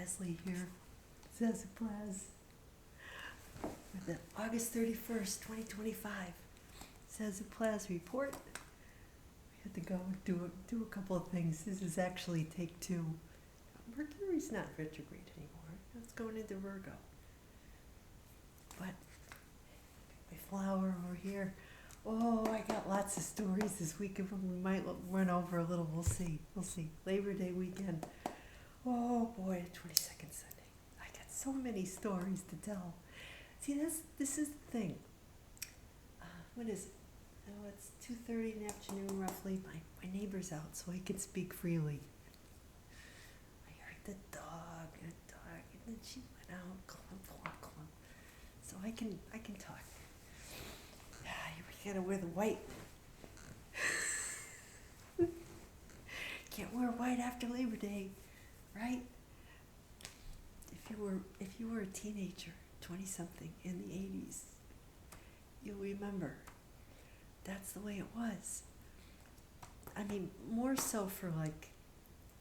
Leslie here, Zazoo Plazz, with the August 31st, 2025 Zazoo Plazz report. We had to go do a couple of things. This is actually take two. Mercury's not retrograde anymore. It's going into Virgo. But my flower over here. Oh, I got lots of stories this week. We might run over a little. We'll see. We'll see. Labor Day weekend. Oh boy, 22nd Sunday. I got so many stories to tell. See, this is the thing. What is it? Oh, it's 2:30 in the afternoon roughly. My neighbor's out, so I can speak freely. I heard the dog, and then she went out, clump, clump, clump. So I can talk. You gotta wear the white. Can't wear white after Labor Day, right? If you were a teenager, 20-something in the 80s, you'll remember that's the way it was. I mean, more so for like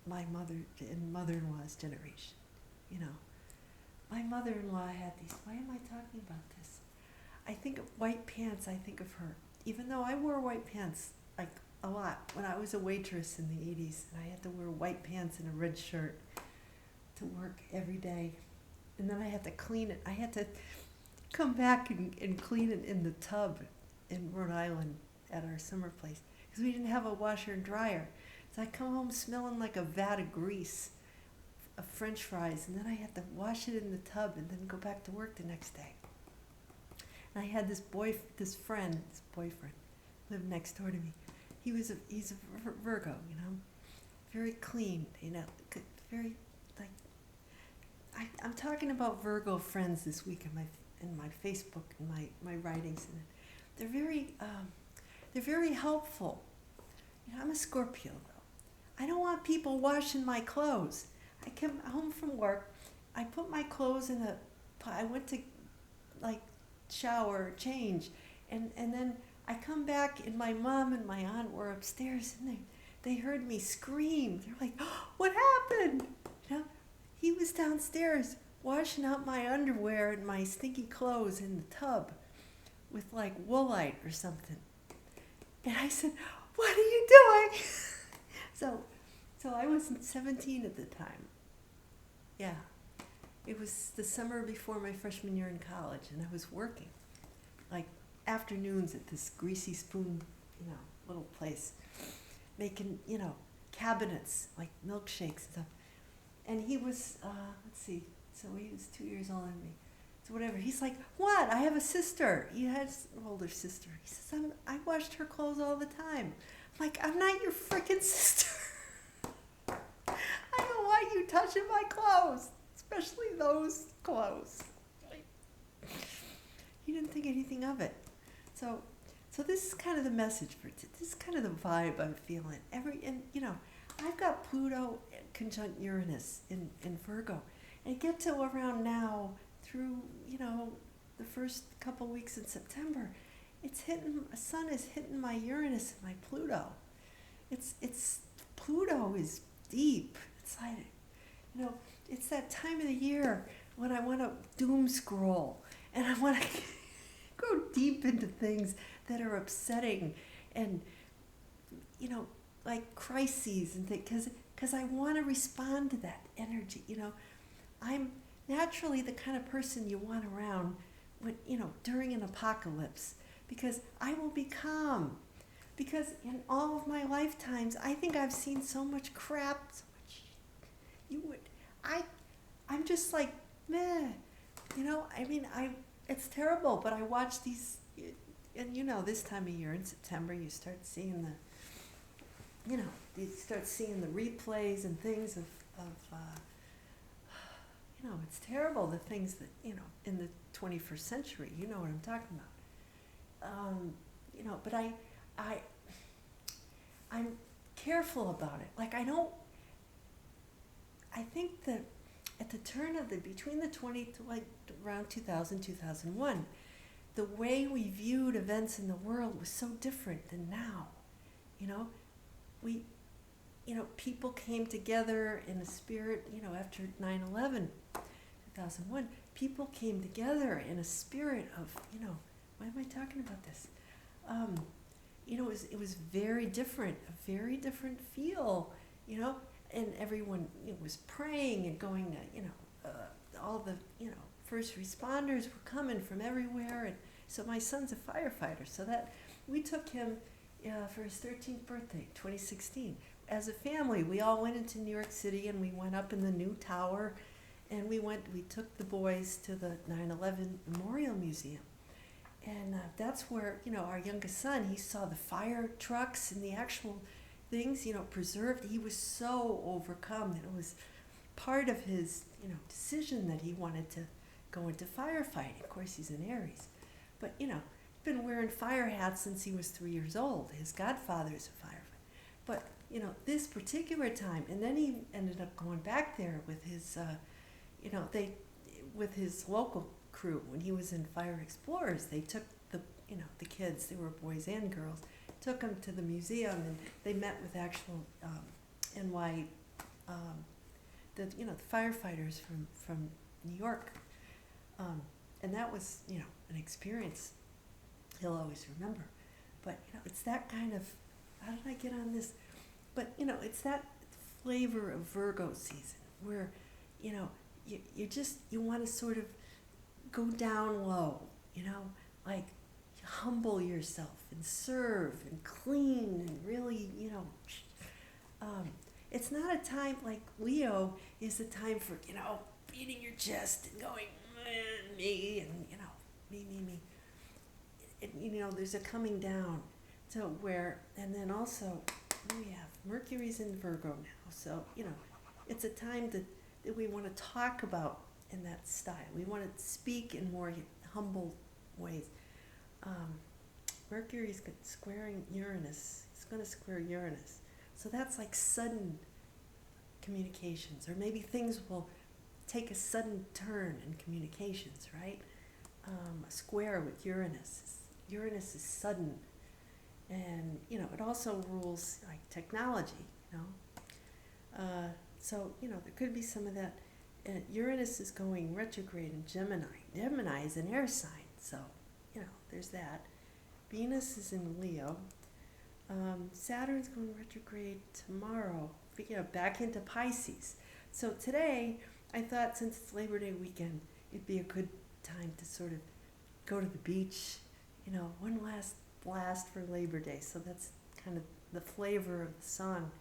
my mother and mother-in-law's generation, you know. My mother-in-law had these, why am I talking about this? I think of white pants, I think of her. Even though I wore white pants like a lot when I was a waitress in the 80s, and I had to wear white pants and a red shirt to work every day. And then I had to clean it. I had to come back and clean it in the tub in Rhode Island at our summer place because we didn't have a washer and dryer. So I come home smelling like a vat of grease of French fries, and then I had to wash it in the tub and then go back to work the next day. And I had this boyfriend lived next door to me. He's a Virgo, you know, very clean, you know, very like. I'm talking about Virgo friends this week in my Facebook and my writings, and they're very helpful. You know, I'm a Scorpio though. I don't want people washing my clothes. I come home from work, I put my clothes in I went to like shower, change, and then I come back and my mom and my aunt were upstairs and they heard me scream. They're like, oh, what happened? You know, he was downstairs washing out my underwear and my stinky clothes in the tub with like woolite or something. And I said, what are you doing? So I was 17 at the time. Yeah. It was the summer before my freshman year in college, and I was working, like afternoons at this Greasy Spoon, you know, little place, making, you know, cabinets, like milkshakes and stuff. And he was, let's see, so he was 2 years older than me. So whatever, he's like, what? I have a sister. He has an older sister. He says, I washed her clothes all the time. I'm like, I'm not your freaking sister. I don't want you touching my clothes. Especially those clothes. He didn't think anything of it. So this is kind of the message for today. This is kind of the vibe I'm feeling. And you know, I've got Pluto conjunct Uranus in Virgo, and I get to around now through, you know, the first couple weeks in September, Sun is hitting my Uranus and my Pluto. It's Pluto is deep. It's like, you know, it's that time of the year when I want to doom scroll and I want to go deep into things that are upsetting and, you know, like crises and things, because I want to respond to that energy. You know, I'm naturally the kind of person you want around when, you know, during an apocalypse, because I will be calm. Because in all of my lifetimes, I think I've seen so much crap, so much. I'm just like, meh, you know, I mean, it's terrible, but I watch these, and you know, this time of year in September, you start seeing you start the replays and things of you know, it's terrible, the things that, you know, in the 21st century, you know what I'm talking about. You know, but I'm careful about it. Like, I think that at the turn of between the 20 to like around 2000, 2001, the way we viewed events in the world was so different than now. You know, people came together in a spirit, after 9/11, 2001, people came together in a spirit of, why am I talking about this? It was very different, a very different feel, and everyone was praying and going to, all the, first responders were coming from everywhere. And so my son's a firefighter, so that we took him for his 13th birthday, 2016. As a family, we all went into New York City and we went up in the new tower, and we took the boys to the 9/11 Memorial Museum. And that's where, our youngest son, he saw the fire trucks and the actual things, preserved. He was so overcome that it was part of his, decision that he wanted to go into firefighting. Of course, he's an Aries. But, he's been wearing fire hats since he was 3 years old. His godfather's a firefighter. But, this particular time, and then he ended up going back there with his, with his local crew. When he was in Fire Explorers, they took the kids, they were boys and girls, took them to the museum, and they met with actual NY, the firefighters from New York, and that was an experience he'll always remember. But it's that kind of, how did I get on this? But it's that flavor of Virgo season where you want to sort of go down low, like humble yourself and serve and clean and really, it's not a time like Leo is a time for, beating your chest and going, me, and, me. There's a coming down to where, and then also we have Mercury's in Virgo now. So, it's a time that we want to talk about in that style. We want to speak in more humble ways. Mercury's squaring Uranus. It's going to square Uranus. So that's like sudden communications, or maybe things will take a sudden turn in communications, right? A square with Uranus. Uranus is sudden. And, it also rules like technology, so, there could be some of that. Uranus is going retrograde in Gemini. Gemini is an air sign, so, there's that. Venus is in Leo. Saturn's going retrograde tomorrow, back into Pisces. So today, I thought since it's Labor Day weekend, it'd be a good time to sort of go to the beach, one last blast for Labor Day. So that's kind of the flavor of the song.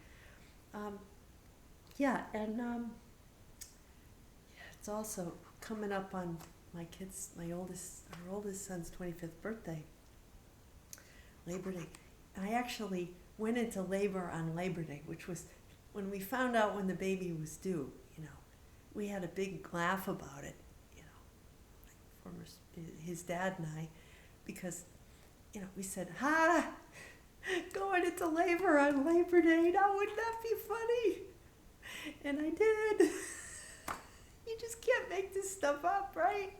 It's also coming up on our oldest son's 25th birthday, Labor Day. I actually went into labor on Labor Day, which was when we found out when the baby was due. We had a big laugh about it, his dad and I, because, we said, going into labor on Labor Day, now wouldn't that be funny? And I did. You just can't make this stuff up, right?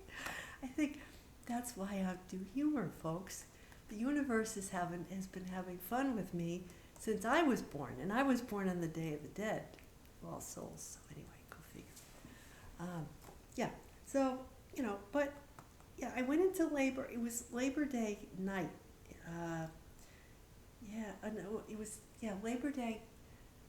I think that's why I do humor, folks. The universe has been having fun with me since I was born, and I was born on the Day of the Dead, of all souls. So anyway, go figure. I went into labor. It was Labor Day night. Labor Day,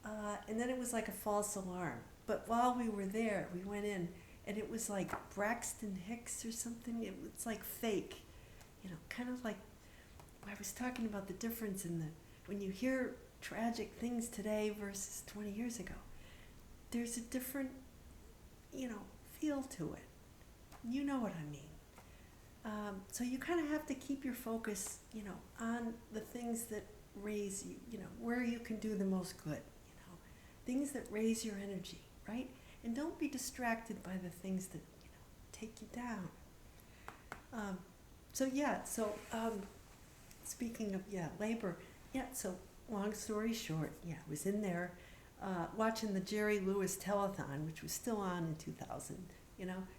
and then it was like a false alarm. But while we were there, we went in, and it was like Braxton Hicks or something. It's like fake, kind of like I was talking about the difference when you hear tragic things today versus 20 years ago. There's a different, feel to it. You know what I mean. So you kind of have to keep your focus, on the things that raise you, where you can do the most good, things that raise your energy, right? And don't be distracted by the things that, take you down. Speaking of, labor, so long story short, I was in there watching the Jerry Lewis telethon, which was still on in 2000,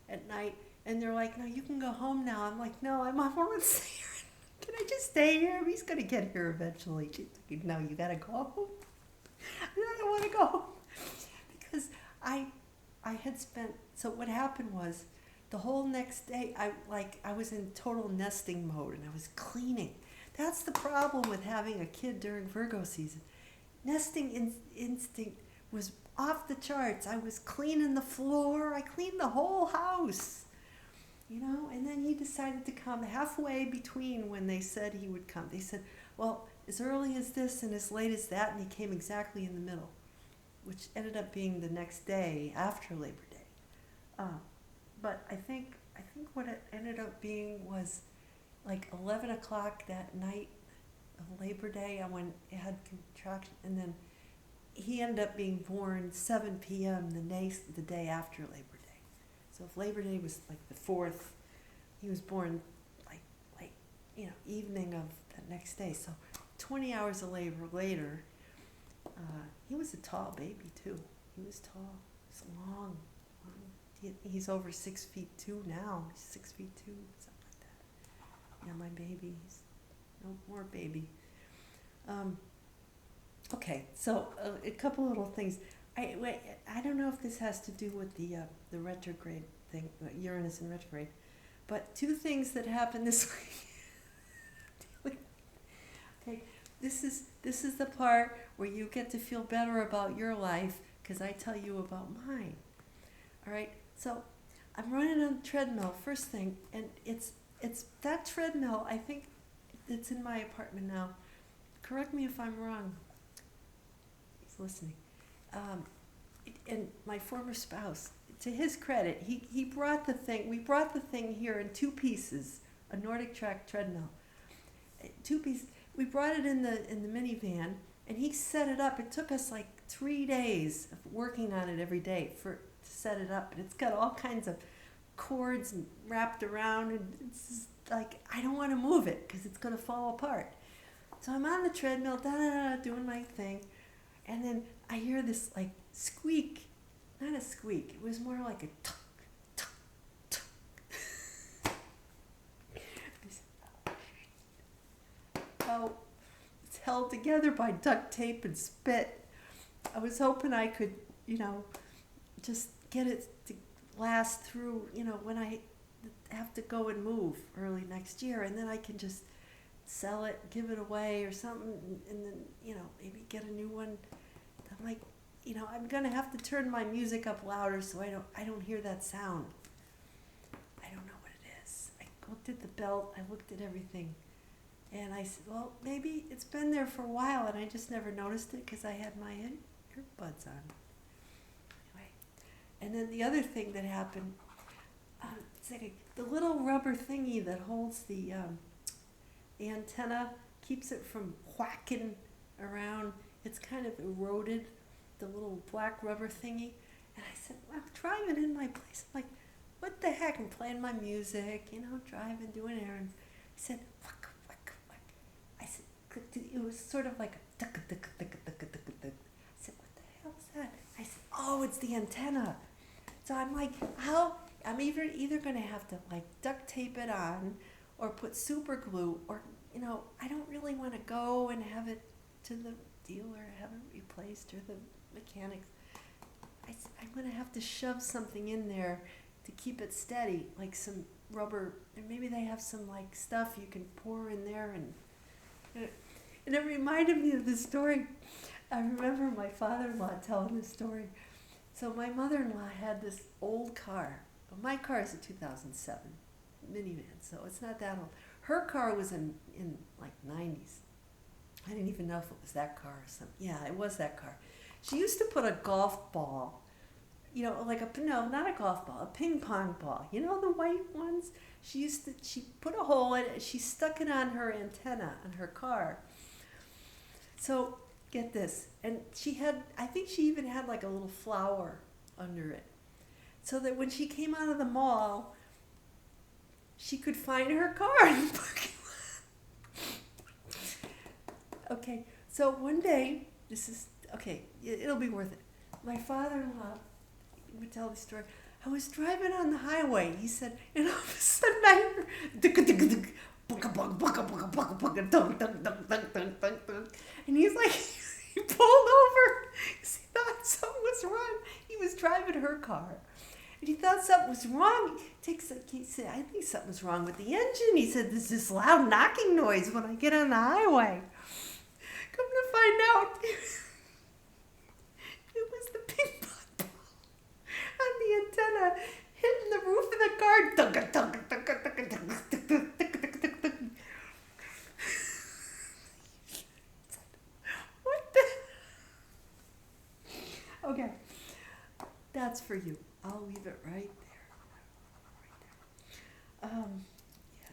at night. And they're like, no, you can go home now. I'm like, no, I'm on with Sarah. Can I just stay here? He's going to get here eventually. She's like, no, you got to go home. I don't want to go home. Because I had spent, so what happened was the whole next day, I was in total nesting mode and I was cleaning. That's the problem with having a kid during Virgo season. Nesting instinct was off the charts. I was cleaning the floor. I cleaned the whole house, and then he decided to come halfway between when they said he would come. They said, well, as early as this and as late as that, and he came exactly in the middle, which ended up being the next day after Labor Day. But I think what it ended up being was like 11 o'clock that night of Labor Day. I had contraction, and then he ended up being born 7 p.m. the day after Labor Day. So if Labor Day was like the 4th, he was born like evening of the next day. So 20 hours of labor later, he was a tall baby too. He was tall. He was long. He's over 6'2" now. He's 6'2", something like that. Yeah, my baby. He's no more baby. Okay, so a couple little things. I don't know if this has to do with the retrograde thing, Uranus in retrograde, but 2 things that happened this week. Okay, this is the part where you get to feel better about your life because I tell you about mine. All right, so I'm running on the treadmill first thing, and it's that treadmill. I think it's in my apartment now. Correct me if I'm wrong. He's listening. And my former spouse, to his credit, he brought the thing. We brought the thing here in 2 pieces, a Nordic track treadmill. 2 pieces. We brought it in the minivan, and he set it up. It took us like 3 days of working on it every day to set it up. And it's got all kinds of cords wrapped around, and it's just like I don't want to move it because it's going to fall apart. So I'm on the treadmill, doing my thing, and then I hear this like squeak. Not a squeak. It was more like a tuk, tuk, tuk. Oh, it's held together by duct tape and spit. I was hoping I could, just get it to last through, when I have to go and move early next year, and then I can just sell it, give it away or something, and then, maybe get a new one. I'm like, I'm gonna have to turn my music up louder so I don't hear that sound. I don't know what it is. I looked at the belt, I looked at everything, and I said, well, maybe it's been there for a while and I just never noticed it because I had my earbuds on. Anyway, and then the other thing that happened, it's like the little rubber thingy that holds the antenna, keeps it from whacking around. It's kind of eroded, the little black rubber thingy. And I said, I'm driving in my place. I'm like, what the heck? I'm playing my music, driving, doing errands. I said, whack, whack, whack. I said, it was sort of like a duck, duck, duck, duck, duck, duck. I said, what the hell is that? I said, oh, it's the antenna. So I'm like, I'm either going to have to like duct tape it on or put super glue, or, I don't really want to go and have it to the dealer, have it replaced, or the mechanics. I said, I'm going to have to shove something in there to keep it steady, like some rubber, and maybe they have some like stuff you can pour in there, and it reminded me of this story. I remember my father-in-law telling this story. So my mother-in-law had this old car. Well, my car is a 2007 minivan, so it's not that old. Her car was in like 90s. I didn't even know if it was that car or something. Yeah, it was that car. She used to put a golf ball, not a golf ball, a ping pong ball. The white ones? She put a hole in it, she stuck it on her antenna on her car. So, get this. And I think she even had like a little flower under it. So that when she came out of the mall, she could find her car in the parking lot. Okay, so one day, it'll be worth it. My father-in-law would tell the story. I was driving on the highway, he said, and all of a sudden I heard, and he's like, he pulled over, car. And he thought something was wrong. He said, I think something's wrong with the engine. He said, there's this loud knocking noise when I get on the highway. Come to find out, it was the ping pong ball on the antenna hitting the roof of the car. What the? Okay, that's for you. I'll leave it right there. Right there. Yeah,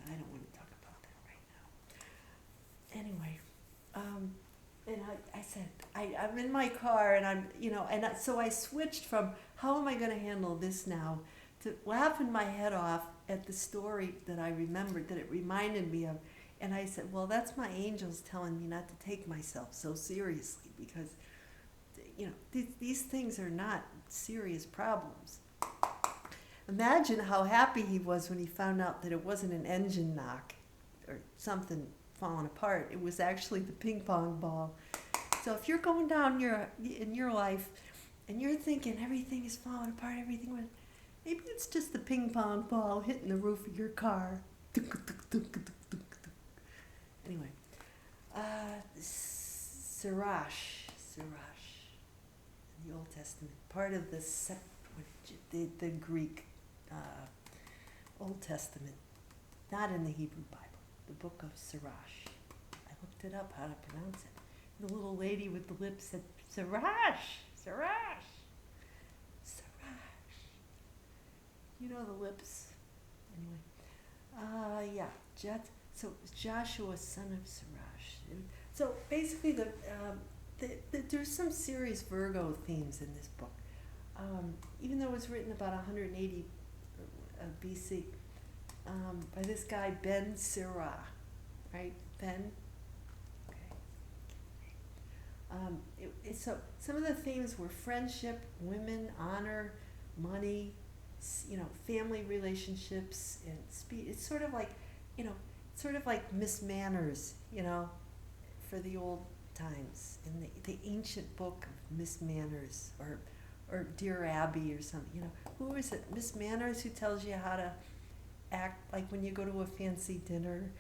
I don't want to talk about that right now. Anyway, and I said, I'm in my car, and so I switched from how am I going to handle this now to laughing my head off at the story that I remembered, that it reminded me of. And I said, well, that's my angels telling me not to take myself so seriously, because these things are not serious problems. Imagine how happy he was when he found out that it wasn't an engine knock or something falling apart. It was actually the ping pong ball. So if you're going down in your life and you're thinking everything is falling apart, maybe it's just the ping pong ball hitting the roof of your car. Anyway, Sirach, in the Old Testament, part of the Greek Old Testament, not in the Hebrew Bible, the book of Sirach. I looked it up, how to pronounce it. The little lady with the lips said, Sirach, Sirach, Sirach. You know the lips? Anyway, yeah, so Joshua, son of Sirach. So basically, there's some serious Virgo themes in this book. Even though it was written about 180 BC by this guy Ben Sirach, right? Ben. Okay. So some of the themes were friendship, women, honor, money, family relationships, and speed. It's sort of like Miss Manners, for the old times, in the ancient book of Miss Manners, or Dear Abby or something. Who is it? Miss Manners, who tells you how to act like when you go to a fancy dinner,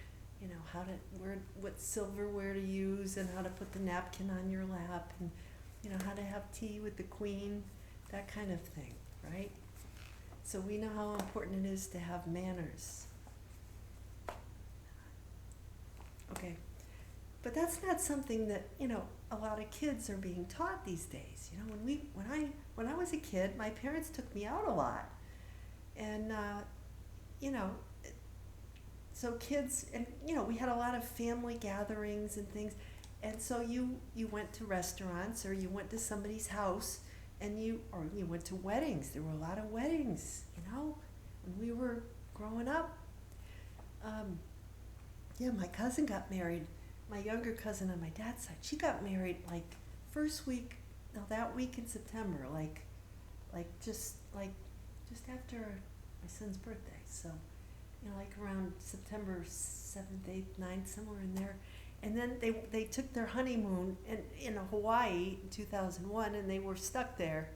what silverware to use, and how to put the napkin on your lap, and how to have tea with the queen, that kind of thing, right? So we know how important it is to have manners. Okay, but that's not something that a lot of kids are being taught these days. When I was a kid, my parents took me out a lot, and so kids, and we had a lot of family gatherings and things, and so you went to restaurants, or you went to somebody's house, and you went to weddings. There were a lot of weddings, when we were growing up. My cousin got married. My younger cousin on my dad's side, she got married that week in September, just after my son's birthday. So, around September 7th, 8th, 9th, somewhere in there. And then they took their honeymoon in Hawaii in 2001, and they were stuck there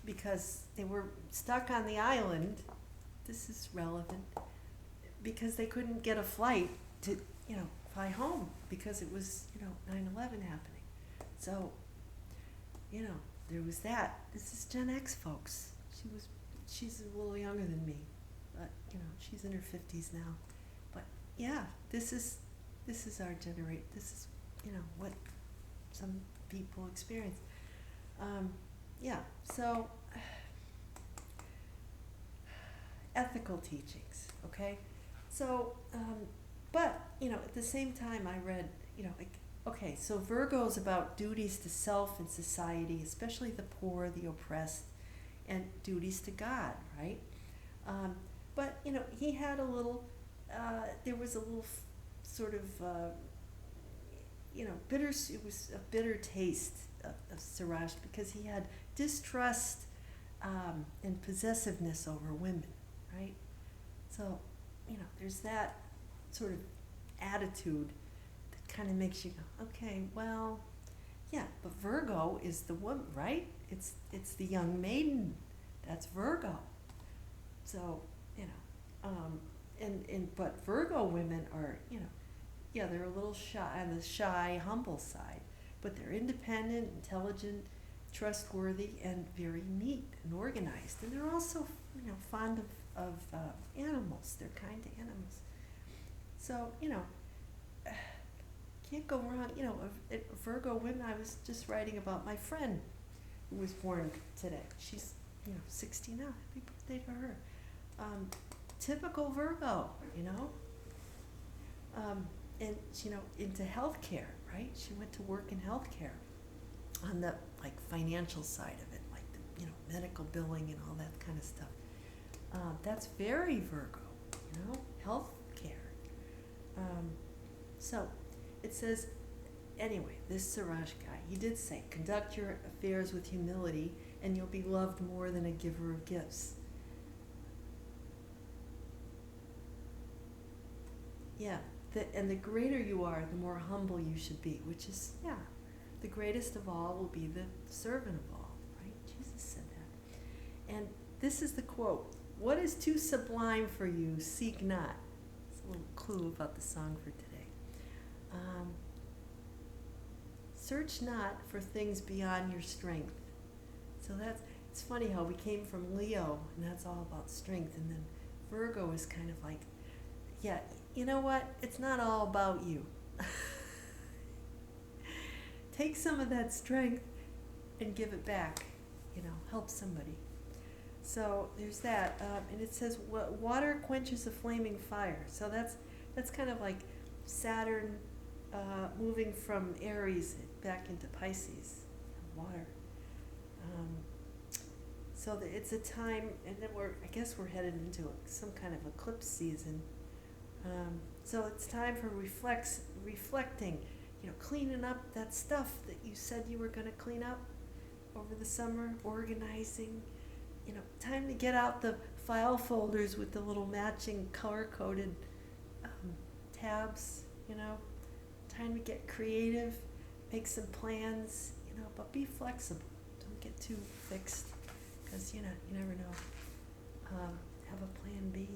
because they were stuck on the island. This is relevant because they couldn't get a flight to, fly home because it was, 9/11 happening. So, there was that. This is Gen X, folks. She's a little younger than me, but, she's in her 50s now. But yeah, this is our generation. This is, what some people experience. So ethical teachings, okay? So, but, at the same time I read, okay, so Virgo is about duties to self and society, especially the poor, the oppressed, and duties to God, right? But, he had a little, there was a little sort of, bitter, it was a bitter taste of Sirach because he had distrust and possessiveness over women, right? So, there's that sort of attitude that kind of makes you go, okay, well, yeah, but Virgo is the woman, right? It's the young maiden That's Virgo. So, but Virgo women are, yeah, they're a little shy, on the shy, humble side, but they're independent, intelligent, trustworthy, and very neat and organized. And they're also, fond of animals. They're kind to animals. So, can't go wrong. Virgo women, I was just writing about my friend who was born today. She's, 60 now. Happy birthday to her. Typical Virgo, and into healthcare, right? She went to work in healthcare on the financial side of it, like the, medical billing and all that kind of stuff. That's very Virgo, healthcare. So it says, anyway, this Sirach guy, he did say, conduct your affairs with humility, and you'll be loved more than a giver of gifts. Yeah, and the greater you are, the more humble you should be, which is, the greatest of all will be the servant of all, right? Jesus said that. And this is the quote, what is too sublime for you, seek not. It's a little clue about the song for today. Search not for things beyond your strength. So it's funny how we came from Leo, and that's all about strength, and then Virgo is kind of like, yeah, you know what? It's not all about you. Take some of that strength and give it back. Help somebody. So there's that, and it says water quenches a flaming fire. So that's kind of like Saturn moving from Aries back into Pisces, water. So it's a time, and then I guess we're headed into some kind of eclipse season. So it's time for reflecting, cleaning up that stuff that you said you were going to clean up over the summer, organizing, time to get out the file folders with the little matching color-coded tabs, time to get creative, make some plans, but be flexible. Don't get too fixed, because, you never know. Have a plan B.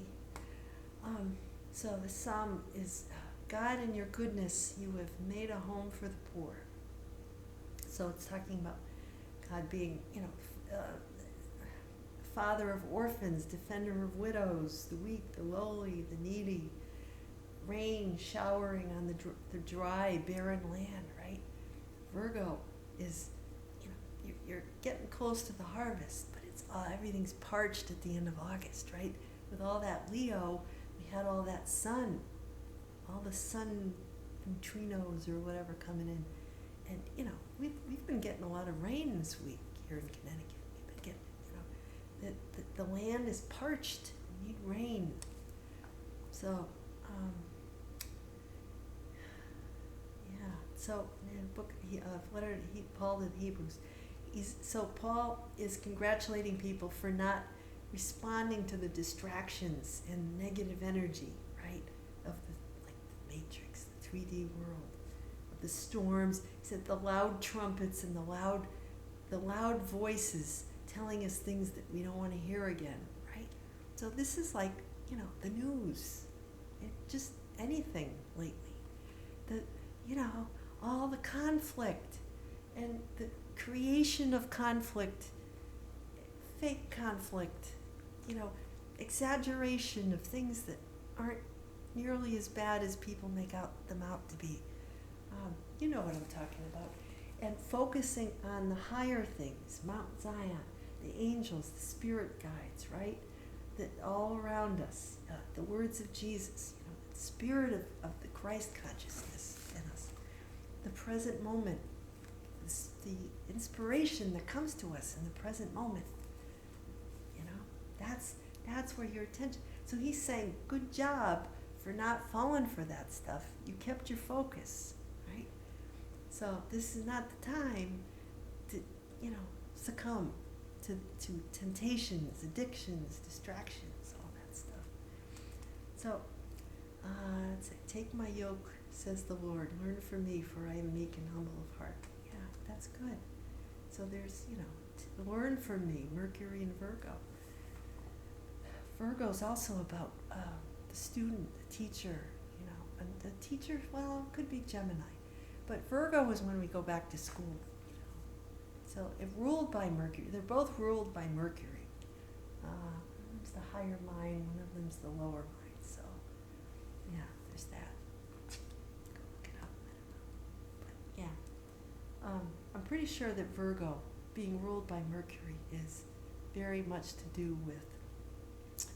So the psalm is, God, in your goodness, you have made a home for the poor. So it's talking about God being, father of orphans, defender of widows, the weak, the lowly, the needy, rain showering on the dry, barren land, right? Virgo is, you're getting close to the harvest, but everything's parched at the end of August, right? With all that Leo, we had all that sun, all the sun neutrinos or whatever coming in. And, we've been getting a lot of rain this week here in Connecticut. We've been getting, the land is parched. We need rain. So, so in the book, letter to Paul to the Hebrews, Paul is congratulating people for not responding to the distractions and negative energy, right, of the matrix, the 3D world, of the storms. He said the loud trumpets and the loud voices telling us things that we don't want to hear again, right? So this is like, the news, just anything lately. All the conflict and the creation of conflict, fake conflict, exaggeration of things that aren't nearly as bad as people make them out to be. You know what I'm talking about. And focusing on the higher things, Mount Zion, the angels, the spirit guides, right? That all around us, the words of Jesus, the spirit of the Christ consciousness in us, the present moment, the inspiration that comes to us in the present moment. That's where your attention. So he's saying, good job for not falling for that stuff. You kept your focus, right? So this is not the time to, succumb to temptations, addictions, distractions, all that stuff. So, take my yoke, says the Lord. Learn from me, for I am meek and humble of heart. Yeah, that's good. So there's, learn from me, Mercury and Virgo. Virgo's also about the student, the teacher, and the teacher, well, could be Gemini. But Virgo is when we go back to school, So if ruled by Mercury, they're both ruled by Mercury. One's the higher mind, one of them's the lower mind. So, yeah, there's that. Go look it up. I don't know. But yeah, I'm pretty sure that Virgo, being ruled by Mercury, is very much to do with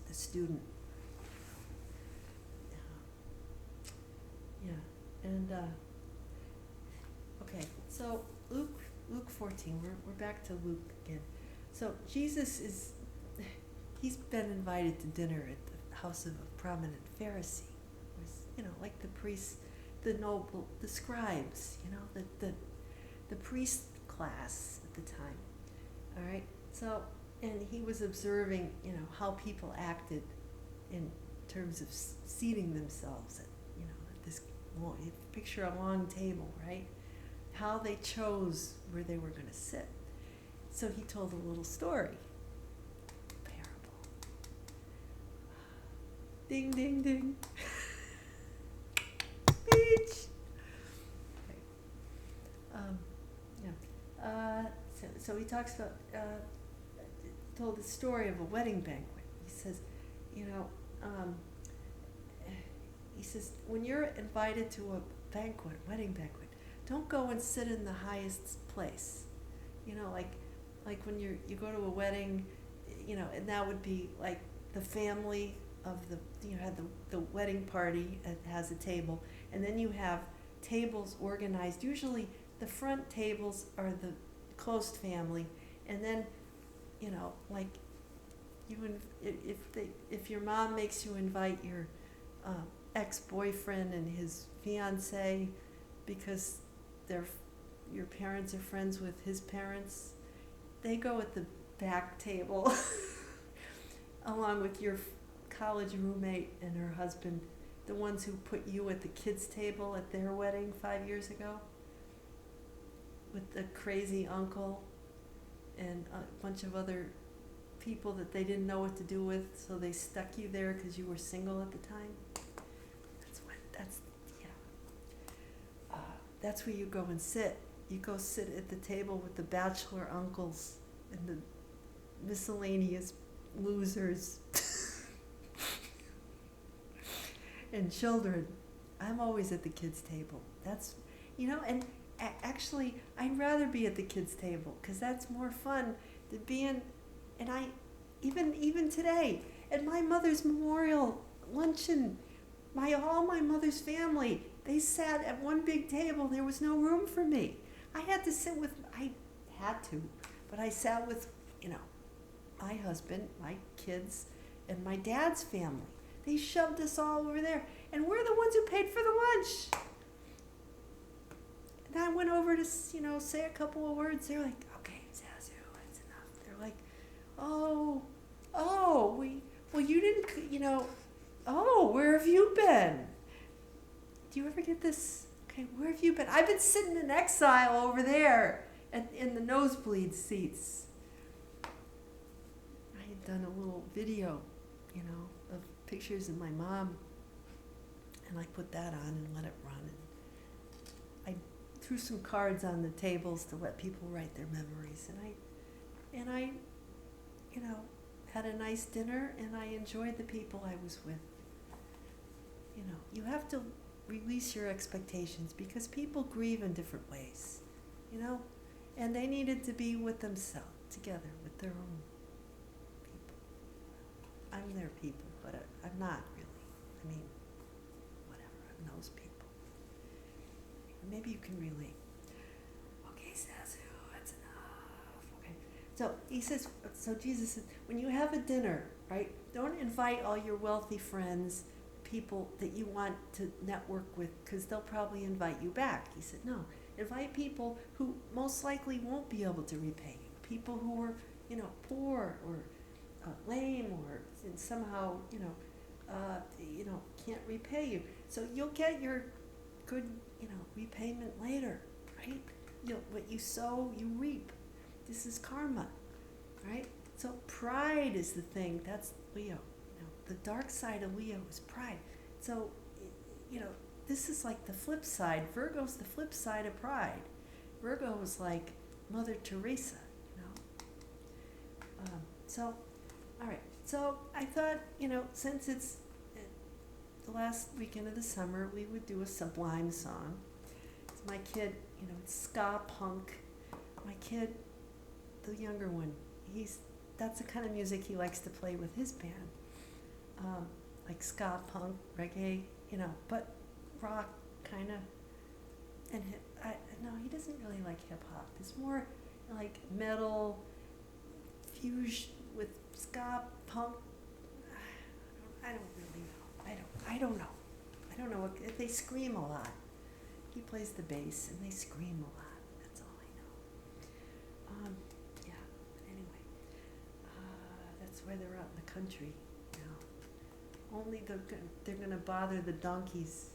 the student. Yeah, and okay, so Luke 14. We're back to Luke again. So Jesus he's been invited to dinner at the house of a prominent Pharisee. It was, like the priests, the noble, the scribes, the priest class at the time. All right. So, and he was observing, how people acted in terms of seating themselves at, at this. Well, you picture a long table, right? How they chose where they were going to sit. So he told a little story. Parable. Ding, ding, ding. Speech. Okay. So he talks about, told the story of a wedding banquet. He says, he says, when you're invited to a banquet, wedding banquet, don't go and sit in the highest place. Like when you go to a wedding, and that would be like the family of had the wedding party, it has a table, and then you have tables organized. Usually the front tables are the close family, and then, like if your mom makes you invite your ex-boyfriend and his fiance because your parents are friends with his parents, they go at the back table along with your college roommate and her husband, the ones who put you at the kids' table at their wedding 5 years ago with the crazy uncle and a bunch of other people that they didn't know what to do with, so they stuck you there because you were single at the time. That's where you go and sit. You go sit at the table with the bachelor uncles and the miscellaneous losers and children. I'm always at the kids' table. That's, and actually, I'd rather be at the kids' table because that's more fun than being, and even today, at my mother's memorial luncheon, all my mother's family, they sat at one big table. There was no room for me. I had to but I sat with, my husband, my kids, and my dad's family. They shoved us all over there. And we're the ones who paid for the lunch. And I went over to, say a couple of words. They're like, okay, Zazoo, that's enough. They're like, you didn't, where have you been? Do you ever get this? Okay, where have you been? I've been sitting in exile over there in the nosebleed seats. I had done a little video, of pictures of my mom, and I put that on and let it run. And I threw some cards on the tables to let people write their memories. And I had a nice dinner, and I enjoyed the people I was with. You have to release your expectations because people grieve in different ways, and they needed to be with themselves, together with their own people. I'm their people, but I'm not really. Whatever, I'm those people. Maybe you can relate. Okay, Zazoo, that's enough. Okay, so he says, Jesus says, when you have a dinner, right, don't invite all your wealthy friends, people that you want to network with, because they'll probably invite you back. He said, no, invite people who most likely won't be able to repay you. People who are, poor or lame or somehow, can't repay you. So you'll get your good, repayment later, right? What you sow, you reap. this is karma, right? So pride is the thing. That's Leo. You know, the dark side of Leo is pride. So, you know, this is like the flip side. Virgo's the flip side of pride. Virgo is like Mother Teresa, you know. So, all right. So I thought, you know, since it's the last weekend of the summer, we would do a sublime song. It's my kid, you know, it's ska punk. My kid, the younger one, that's the kind of music he likes to play with his band. Like ska punk, reggae, you know, but rock kind of. And no, he doesn't really like hip hop. It's more like metal, fusion with ska punk. I don't really know. I don't know. I don't know. They scream a lot. He plays the bass and they scream a lot. That's all I know. Yeah. Anyway, that's why they're out in the country now. Only they're gonna bother the donkeys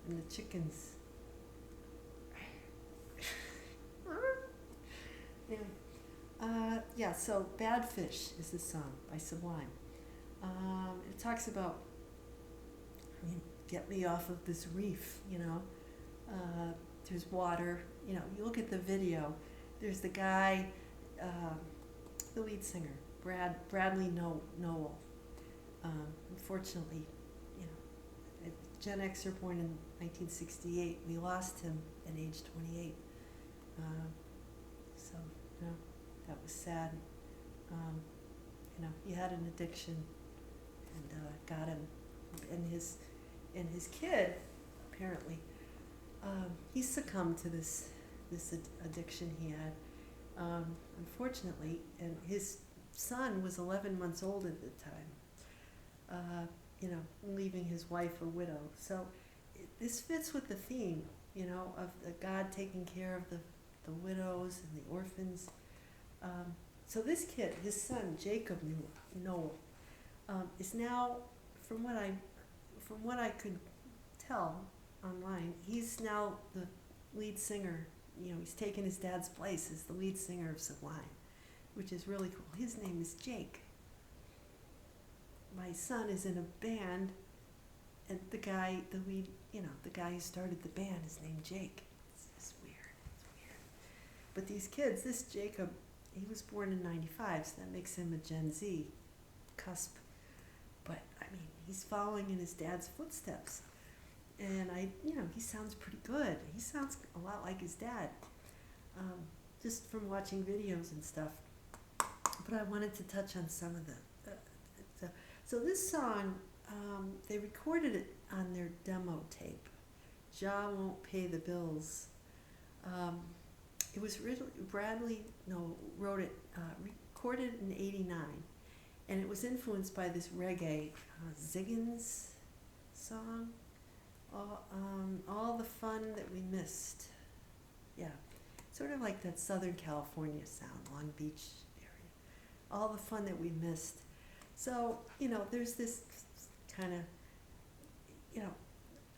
and the chickens. Anyway, yeah. So "Bad Fish" is the song by Sublime. It talks about, get me off of this reef, you know. There's water, you know. You look at the video. There's the guy, the lead singer, Bradley Noel. Unfortunately, you know, a Gen Xer born in 1968. We lost him at age 28. So, you know, that was sad. You know, he had an addiction, and got him, and his kid, apparently, he succumbed to this addiction he had, unfortunately, and his son was 11 months old at the time, you know, leaving his wife a widow. So this fits with the theme, you know, of the God taking care of the widows and the orphans. So this kid, his son, Jacob Noel, is now, from what I could tell online, he's now the lead singer. You know, he's taken his dad's place as the lead singer of Sublime, which is really cool. His name is Jake. My son is in a band, and the guy who started the band is named Jake. It's weird. But these kids, this Jacob, he was born in 95, so that makes him a Gen Z cusp. But, I mean, he's following in his dad's footsteps. And he sounds pretty good. He sounds a lot like his dad, just from watching videos and stuff. But I wanted to touch on some of so this song, they recorded it on their demo tape, "Jah Won't Pay the Bills." It was originally, wrote it, recorded in '89, and it was influenced by this reggae, Ziggins song, All the Fun That We Missed. Yeah, sort of like that Southern California sound, Long Beach area. All the fun that we missed. So, you know, there's this kind of, you know,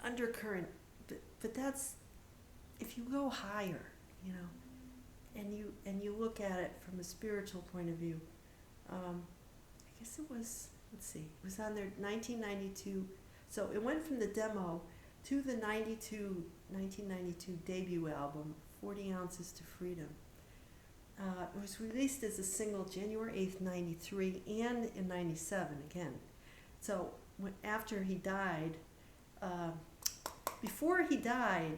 undercurrent, but that's, if you go higher, you know, and you look at it from a spiritual point of view, I guess it was, it was on their 1992, so it went from the demo to the 1992 debut album, 40 Ounces to Freedom. It was released as a single January 8th, 93, and in 97 again. So after he died, before he died,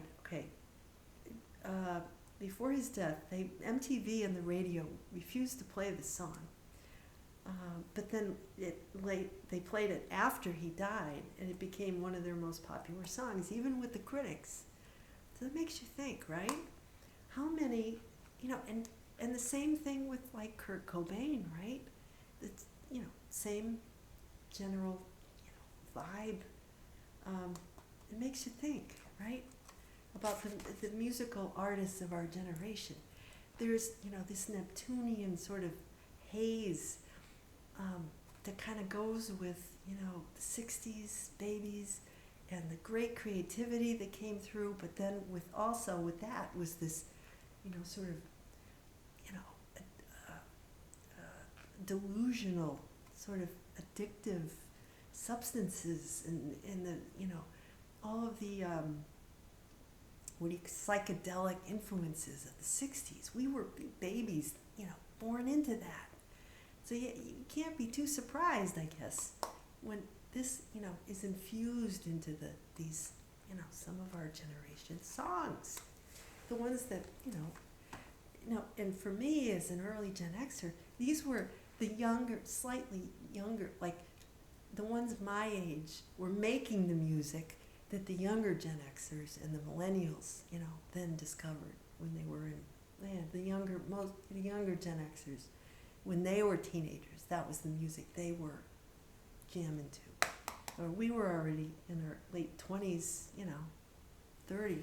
before his death, MTV and the radio refused to play the song. But then they played it after he died, and it became one of their most popular songs, even with the critics. So that makes you think, right? How many, you know, and the same thing with like Kurt Cobain, right? It's, you know, same general, you know, vibe. It makes you think, right? About the musical artists of our generation. There's, you know, this Neptunian sort of haze that kind of goes with, you know, the 60s babies and the great creativity that came through, but then with that was this, you know, sort of, you know, delusional, sort of addictive substances and the, you know, all of the psychedelic influences of the 60s. We were babies, you know, born into that. So you can't be too surprised, I guess, when this, you know, is infused into these, you know, some of our generation's songs. The ones that, you know, and for me as an early Gen Xer, these were the younger, slightly younger, like the ones my age were making the music that the younger Gen Xers and the millennials, you know, then discovered when they were the younger Gen Xers, when they were teenagers, that was the music they were jamming to. Or we were already in our late 20s, you know, 30,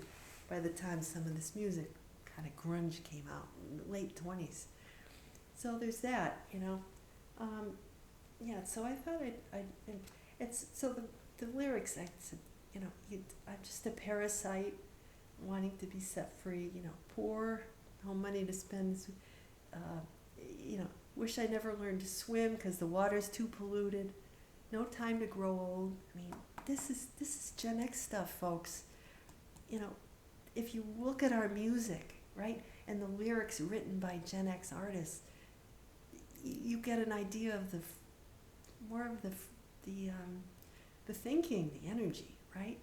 by the time some of this music, kind of grunge, came out, in the late 20s. So there's that, you know. Yeah, so I thought it's, so the lyrics, I said, you know, I'm just a parasite wanting to be set free, you know, poor, no money to spend, you know, wish I never learned to swim because the water's too polluted, no time to grow old. I mean, this is Gen X stuff, folks. You know, if you look at our music, right, and the lyrics written by Gen X artists, you get an idea of more of the thinking, the energy, right?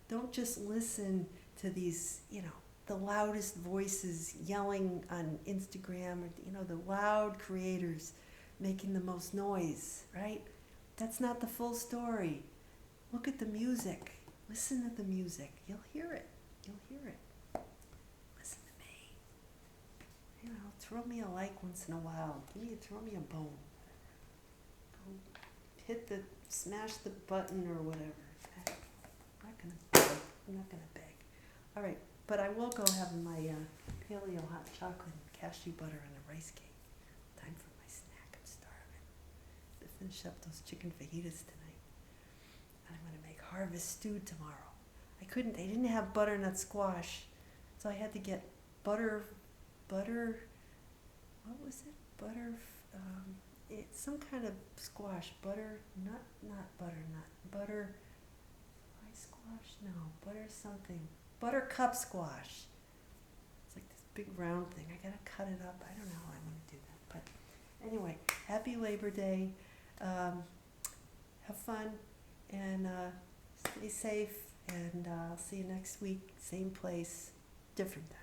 Don't just listen to these, you know, the loudest voices yelling on Instagram, or, you know, the loud creators making the most noise, right? That's not the full story. Look at the music. Listen to the music. You'll hear it. You'll hear it. Listen to me. You know, throw me a like once in a while. Throw me a bone. Go smash the button or whatever. I'm not gonna beg. All right, but I will go have my paleo hot chocolate and cashew butter on a rice cake. Time for my snack. I'm starving. To finish up those chicken fajitas tonight. And I'm gonna make harvest stew tomorrow. They didn't have butternut squash, so I had to get butter, what was it? It's some kind of squash, butter squash, no, butter something, buttercup squash. It's like this big round thing. I gotta cut it up. I don't know how I'm gonna do that, but anyway, happy Labor Day. Have fun and stay safe, and I'll see you next week, same place, different time.